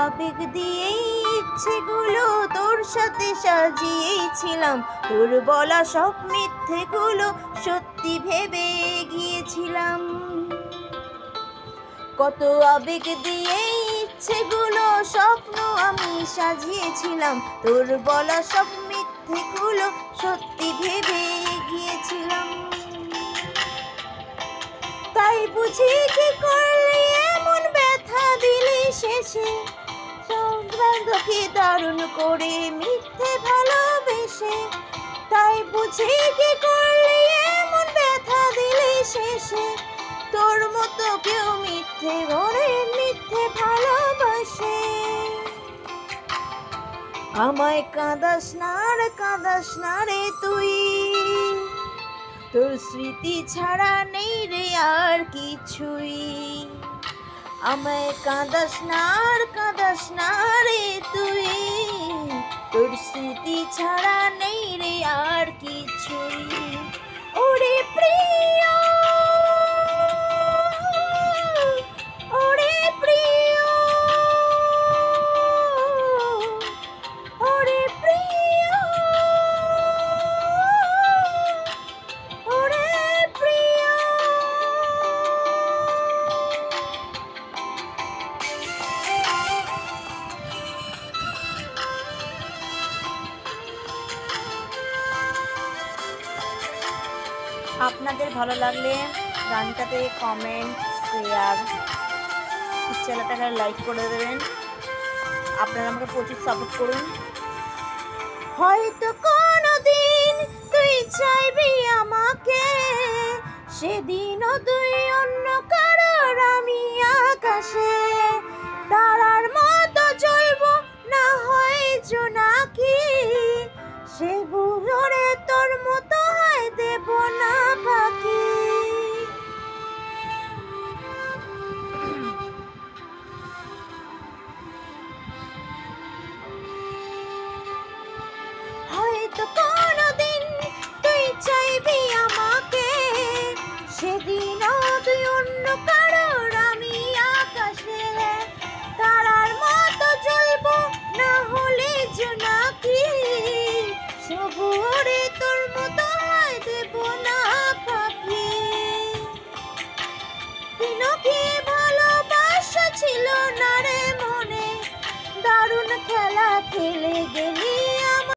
আবেগ দিয়েই ইচ্ছেগুলো তোর সাথে সাজিয়েছিলাম, তোর বলা সব মিথ্যেগুলো সত্যি ভেবে গিয়েছিলাম। কত আবেগ দিয়ে ইচ্ছেগুলো স্বপ্ন আমি সাজিয়েছিলাম, তোর বলা সব মিথ্যেগুলো সত্যি ভেবে গিয়েছিলাম। তাই বুঝি কি করলি এমন ব্যথা দিলি শেষে, সৌভাগ্যকে দারুণ করে মিথ্যে ভালোবেসে। তাই বুঝি কি করলি এমন ব্যথা দিলি শেষে, তোর মতো কেউ মিথ্যে গড়ে মিথ্যে ভালোবাসে। আমায় কাঁদাস না রে তুই, তোর স্মৃতি ছাড়া নেই রে আর কিছুই। আমায় কাঁদাস না রে তুই, তোর স্মৃতি ছাড়া নেই রে আর কিছুই। ওরে প্রিয়, ওরে প্রিয়, ওরে প্রিয়, ওরে প্রিয়। আপনাদের ভালো লাগলে গানটাতে কমেন্ট, শেয়ার, চ্যানেলটাকে লাইক করে দেবেন। আপনারা আমাকে প্রচুর সাপোর্ট করুন। হয়তো কোনোদিন তুই চাইবি আমাকে, সেদিনও তুই অন্য কারোর, আমি আকাশে তারার মতো জ্বলবো, না হয় জোনাকি। সে বুঝরে তোর মতো হয় দেব না বাকি। হয়তো কোনোদিন তুই চাইবি আমাকে, সেদিনও তুই অন্য কারোর, আমি আকাশে তারার মতো জ্বলবো, না হলে জোনাকি। সবুরে তোর মতো হয় দেব না পাখি। দিনও কি ভালোবাসা ছিল না রে মনে, দারুণ খেলা খেলে গেলি